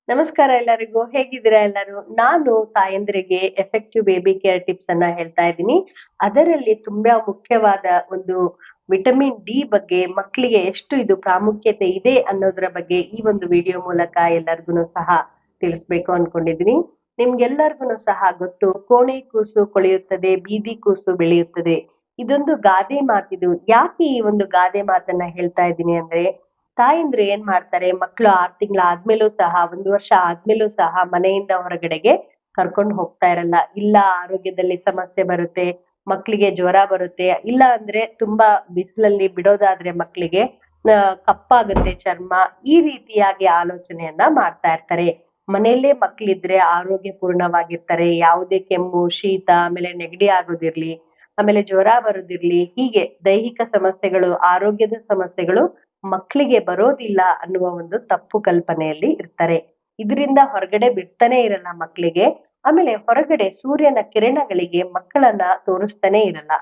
ನಮಸ್ಕಾರ ಎಲ್ಲರಿಗೂ. ಹೇಗಿದ್ದೀರಾ ಎಲ್ಲರೂ? ನಾನು ತಾಯಂದ್ರಿಗೆ ಎಫೆಕ್ಟಿವ್ ಬೇಬಿ ಕೇರ್ ಟಿಪ್ಸ್ ಅನ್ನ ಹೇಳ್ತಾ ಇದ್ದೀನಿ. ಅದರಲ್ಲಿ ತುಂಬಾ ಮುಖ್ಯವಾದ ಒಂದು ವಿಟಮಿನ್ ಡಿ ಬಗ್ಗೆ ಮಕ್ಕಳಿಗೆ ಎಷ್ಟು ಇದು ಪ್ರಾಮುಖ್ಯತೆ ಇದೆ ಅನ್ನೋದ್ರ ಬಗ್ಗೆ ಈ ಒಂದು ವಿಡಿಯೋ ಮೂಲಕ ಎಲ್ಲರಿಗೂ ಸಹ ತಿಳಿಸ್ಬೇಕು ಅನ್ಕೊಂಡಿದ್ದೀನಿ. ನಿಮ್ಗೆಲ್ಲರಿಗೂ ಸಹ ಗೊತ್ತು, ಕೋಣೆ ಕೂಸು ಕೊಳೆಯುತ್ತದೆ, ಬೀದಿ ಕೂಸು ಬೆಳೆಯುತ್ತದೆ. ಇದೊಂದು ಗಾದೆ ಮಾತಿದು. ಯಾಕೆ ಈ ಒಂದು ಗಾದೆ ಮಾತನ್ನ ಹೇಳ್ತಾ ಇದ್ದೀನಿ ಅಂದ್ರೆ, ತಾಯಂದ್ರು ಏನ್ ಮಾಡ್ತಾರೆ, ಮಕ್ಳು 6 ತಿಂಗಳ ಆದ್ಮೇಲೂ ಸಹ 1 ವರ್ಷ ಆದ್ಮೇಲೂ ಸಹ ಮನೆಯಿಂದ ಹೊರಗಡೆಗೆ ಕರ್ಕೊಂಡು ಹೋಗ್ತಾ ಇರಲ್ಲ. ಇಲ್ಲ ಆರೋಗ್ಯದಲ್ಲಿ ಸಮಸ್ಯೆ ಬರುತ್ತೆ, ಮಕ್ಳಿಗೆ ಜ್ವರ ಬರುತ್ತೆ, ಇಲ್ಲ ಅಂದ್ರೆ ತುಂಬಾ ಬಿಸಿಲಲ್ಲಿ ಬಿಡೋದಾದ್ರೆ ಮಕ್ಳಿಗೆ ಕಪ್ಪಾಗುತ್ತೆ ಚರ್ಮ, ಈ ರೀತಿಯಾಗಿ ಆಲೋಚನೆಯನ್ನ ಮಾಡ್ತಾ ಇರ್ತಾರೆ. ಮನೆಯಲ್ಲೇ ಮಕ್ಳಿದ್ರೆ ಆರೋಗ್ಯ ಪೂರ್ಣವಾಗಿರ್ತಾರೆ. ಯಾವುದೇ ಕೆಮ್ಮು, ಶೀತ, ಆಮೇಲೆ ನೆಗಡಿ ಆಗೋದಿರ್ಲಿ, ಆಮೇಲೆ ಜ್ವರ ಬರೋದಿರ್ಲಿ, ಹೀಗೆ ದೈಹಿಕ ಸಮಸ್ಯೆಗಳು, ಆರೋಗ್ಯದ ಸಮಸ್ಯೆಗಳು ಮಕ್ಕಳಿಗೆ ಬರೋದಿಲ್ಲ ಅನ್ನುವ ಒಂದು ತಪ್ಪು ಕಲ್ಪನೆಯಲ್ಲಿ ಇರ್ತಾರೆ. ಇದರಿಂದ ಹೊರಗಡೆ ಬಿಡ್ತಾನೆ ಇರಲ್ಲ ಮಕ್ಕಳಿಗೆ. ಆಮೇಲೆ ಹೊರಗಡೆ ಸೂರ್ಯನ ಕಿರಣಗಳಿಗೆ ಮಕ್ಕಳನ್ನ ತೋರಿಸ್ತಾನೆ ಇರಲ್ಲ.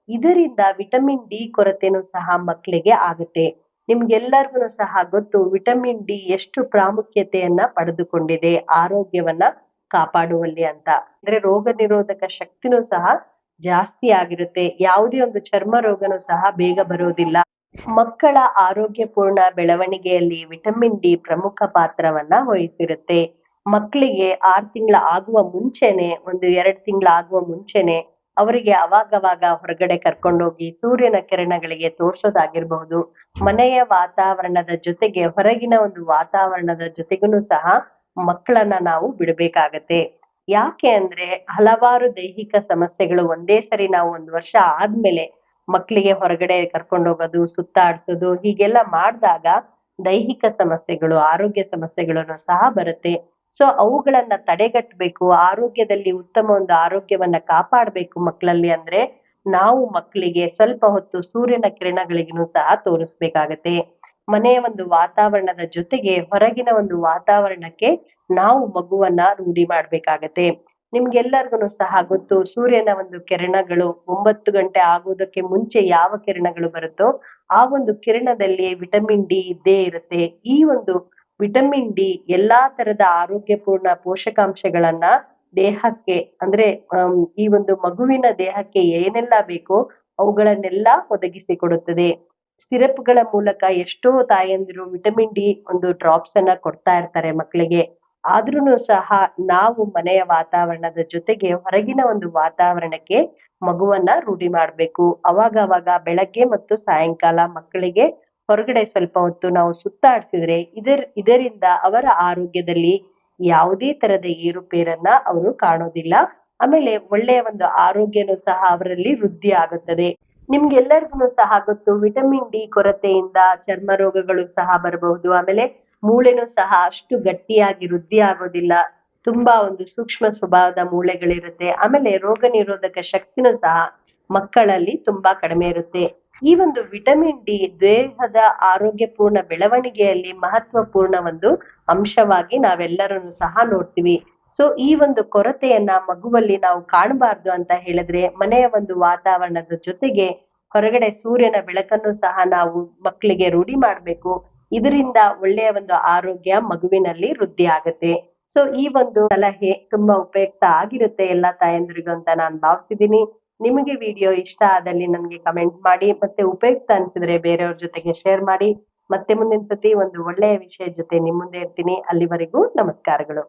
ಇದರಿಂದ ವಿಟಮಿನ್ ಡಿ ಕೊರತೆನೂ ಸಹ ಮಕ್ಕಳಿಗೆ ಆಗುತ್ತೆ. ನಿಮ್ಗೆಲ್ಲರಿಗೂ ಸಹ ಗೊತ್ತು, ವಿಟಮಿನ್ ಡಿ ಎಷ್ಟು ಪ್ರಾಮುಖ್ಯತೆಯನ್ನ ಪಡೆದುಕೊಂಡಿದೆ ಆರೋಗ್ಯವನ್ನ ಕಾಪಾಡುವಲ್ಲಿ ಅಂತ. ಅಂದ್ರೆ ರೋಗ ನಿರೋಧಕ ಶಕ್ತಿನೂ ಸಹ ಜಾಸ್ತಿ ಆಗಿರುತ್ತೆ. ಯಾವುದೇ ಒಂದು ಚರ್ಮ ರೋಗನೂ ಸಹ ಬೇಗ ಬರೋದಿಲ್ಲ. ಮಕ್ಕಳ ಆರೋಗ್ಯಪೂರ್ಣ ಬೆಳವಣಿಗೆಯಲ್ಲಿ ವಿಟಮಿನ್ ಡಿ ಪ್ರಮುಖ ಪಾತ್ರವನ್ನ ವಹಿಸಿರುತ್ತೆ. ಮಕ್ಕಳಿಗೆ 6 ತಿಂಗಳ ಆಗುವ ಮುಂಚೆನೆ, 2 ತಿಂಗಳ ಆಗುವ ಮುಂಚೆನೆ ಅವರಿಗೆ ಅವಾಗವಾಗ ಹೊರಗಡೆ ಕರ್ಕೊಂಡೋಗಿ ಸೂರ್ಯನ ಕಿರಣಗಳಿಗೆ ತೋರ್ಸೋದಾಗಿರ್ಬಹುದು. ಮನೆಯ ವಾತಾವರಣದ ಜೊತೆಗೆ ಹೊರಗಿನ ಒಂದು ವಾತಾವರಣದ ಜೊತೆಗೂ ಸಹ ಮಕ್ಕಳನ್ನ ನಾವು ಬಿಡಬೇಕಾಗತ್ತೆ. ಯಾಕೆ ಅಂದ್ರೆ ಹಲವಾರು ದೈಹಿಕ ಸಮಸ್ಯೆಗಳು ಒಂದೇ ಸರಿ ನಾವು 1 ವರ್ಷ ಆದ್ಮೇಲೆ ಮಕ್ಕಳಿಗೆ ಹೊರಗಡೆ ಕರ್ಕೊಂಡೋಗೋದು, ಸುತ್ತಾಡ್ಸೋದು ಹೀಗೆಲ್ಲ ಮಾಡ್ದಾಗ ದೈಹಿಕ ಸಮಸ್ಯೆಗಳು, ಆರೋಗ್ಯ ಸಮಸ್ಯೆಗಳನ್ನು ಸಹ ಬರುತ್ತೆ. ಸೊ ಅವುಗಳನ್ನ ತಡೆಗಟ್ಟಬೇಕು, ಆರೋಗ್ಯದಲ್ಲಿ ಉತ್ತಮ ಒಂದು ಆರೋಗ್ಯವನ್ನ ಕಾಪಾಡ್ಬೇಕು ಮಕ್ಕಳಲ್ಲಿ ಅಂದ್ರೆ, ನಾವು ಮಕ್ಕಳಿಗೆ ಸ್ವಲ್ಪ ಹೊತ್ತು ಸೂರ್ಯನ ಕಿರಣಗಳಿಗೂ ಸಹ ತೋರಿಸ್ಬೇಕಾಗತ್ತೆ. ಮನೆಯ ಒಂದು ವಾತಾವರಣದ ಜೊತೆಗೆ ಹೊರಗಿನ ಒಂದು ವಾತಾವರಣಕ್ಕೆ ನಾವು ಮಗುವನ್ನ ರೂಢಿ ಮಾಡ್ಬೇಕಾಗತ್ತೆ. ನಿಮ್ಗೆಲ್ಲರಿಗೂ ಸಹ ಗೊತ್ತು, ಸೂರ್ಯನ ಒಂದು ಕಿರಣಗಳು 9 ಗಂಟೆ ಆಗುವುದಕ್ಕೆ ಮುಂಚೆ ಯಾವ ಕಿರಣಗಳು ಬರುತ್ತೋ ಆ ಒಂದು ಕಿರಣದಲ್ಲಿ ವಿಟಮಿನ್ ಡಿ ಇದ್ದೇ ಇರುತ್ತೆ. ಈ ಒಂದು ವಿಟಮಿನ್ ಡಿ ಎಲ್ಲಾ ತರದ ಆರೋಗ್ಯಪೂರ್ಣ ಪೋಷಕಾಂಶಗಳನ್ನ ದೇಹಕ್ಕೆ ಅಂದ್ರೆ ಈ ಒಂದು ಮಗುವಿನ ದೇಹಕ್ಕೆ ಏನೆಲ್ಲ ಬೇಕೋ ಅವುಗಳನ್ನೆಲ್ಲ ಒದಗಿಸಿಕೊಡುತ್ತದೆ. ಸಿರಪ್‌ಗಳ ಮೂಲಕ ಎಷ್ಟೋ ತಾಯಂದಿರು ವಿಟಮಿನ್ ಡಿ ಒಂದು ಡ್ರಾಪ್ಸ್ ಅನ್ನ ಕೊಡ್ತಾ ಇರ್ತಾರೆ ಮಕ್ಕಳಿಗೆ. ಆದ್ರೂನು ಸಹ ನಾವು ಮನೆಯ ವಾತಾವರಣದ ಜೊತೆಗೆ ಹೊರಗಿನ ಒಂದು ವಾತಾವರಣಕ್ಕೆ ಮಗುವನ್ನ ರೂಢಿ ಮಾಡ್ಬೇಕು. ಅವಾಗವಾಗ ಬೆಳಗ್ಗೆ ಮತ್ತು ಸಾಯಂಕಾಲ ಮಕ್ಕಳಿಗೆ ಹೊರಗಡೆ ಸ್ವಲ್ಪ ಹೊತ್ತು ನಾವು ಸುತ್ತಾಡ್ಸಿದ್ರೆ ಇದರಿಂದ ಅವರ ಆರೋಗ್ಯದಲ್ಲಿ ಯಾವುದೇ ತರದ ಏರುಪೇರನ್ನ ಅವರು ಕಾಣೋದಿಲ್ಲ. ಆಮೇಲೆ ಒಳ್ಳೆಯ ಒಂದು ಆರೋಗ್ಯನೂ ಸಹ ಅವರಲ್ಲಿ ವೃದ್ಧಿ ಆಗುತ್ತದೆ. ನಿಮ್ಗೆಲ್ಲರಿಗೂ ಸಹ ಗೊತ್ತು, ವಿಟಮಿನ್ ಡಿ ಕೊರತೆಯಿಂದ ಚರ್ಮ ರೋಗಗಳು ಸಹ ಬರಬಹುದು. ಆಮೇಲೆ ಮೂಳೆನೂ ಸಹ ಅಷ್ಟು ಗಟ್ಟಿಯಾಗಿ ವೃದ್ಧಿ ಆಗೋದಿಲ್ಲ. ತುಂಬಾ ಒಂದು ಸೂಕ್ಷ್ಮ ಸ್ವಭಾವದ ಮೂಳೆಗಳಿರುತ್ತೆ. ಆಮೇಲೆ ರೋಗ ನಿರೋಧಕ ಶಕ್ತಿನೂ ಸಹ ಮಕ್ಕಳಲ್ಲಿ ತುಂಬಾ ಕಡಿಮೆ ಇರುತ್ತೆ. ಈ ಒಂದು ವಿಟಮಿನ್ ಡಿ ದೇಹದ ಆರೋಗ್ಯಪೂರ್ಣ ಬೆಳವಣಿಗೆಯಲ್ಲಿ ಮಹತ್ವಪೂರ್ಣ ಒಂದು ಅಂಶವಾಗಿ ನಾವೆಲ್ಲರೂ ಸಹ ನೋಡ್ತೀವಿ. ಸೊ ಈ ಒಂದು ಕೊರತೆಯನ್ನ ಮಗುವಲ್ಲಿ ನಾವು ಕಾಣಬಾರ್ದು ಅಂತ ಹೇಳಿದ್ರೆ, ಮನೆಯ ಒಂದು ವಾತಾವರಣದ ಜೊತೆಗೆ ಹೊರಗಡೆ ಸೂರ್ಯನ ಬೆಳಕನ್ನು ಸಹ ನಾವು ಮಕ್ಕಳಿಗೆ ರೂಢಿ ಮಾಡ್ಬೇಕು. ಇದರಿಂದ ಒಳ್ಳೆಯ ಒಂದು ಆರೋಗ್ಯ ಮಗುವಿನಲ್ಲಿ ವೃದ್ಧಿ ಆಗತ್ತೆ. ಸೊ ಈ ಒಂದು ಸಲಹೆ ತುಂಬಾ ಉಪಯುಕ್ತ ಆಗಿರುತ್ತೆ ಎಲ್ಲಾ ತಾಯಂದ್ರಿಗೂ ಅಂತ ನಾನು ಭಾವಿಸಿದೀನಿ. ನಿಮಗೆ ವಿಡಿಯೋ ಇಷ್ಟ ಆದಲ್ಲಿ ನನ್ಗೆ ಕಮೆಂಟ್ ಮಾಡಿ, ಮತ್ತೆ ಉಪಯುಕ್ತ ಅನ್ಸಿದ್ರೆ ಬೇರೆಯವ್ರ ಜೊತೆಗೆ ಶೇರ್ ಮಾಡಿ. ಮತ್ತೆ ಮುಂದಿನ ಸತಿ ಒಂದು ಒಳ್ಳೆಯ ವಿಷಯದ ಜೊತೆ ನಿಮ್ ಮುಂದೆ ಇರ್ತೀನಿ. ಅಲ್ಲಿವರೆಗೂ ನಮಸ್ಕಾರಗಳು.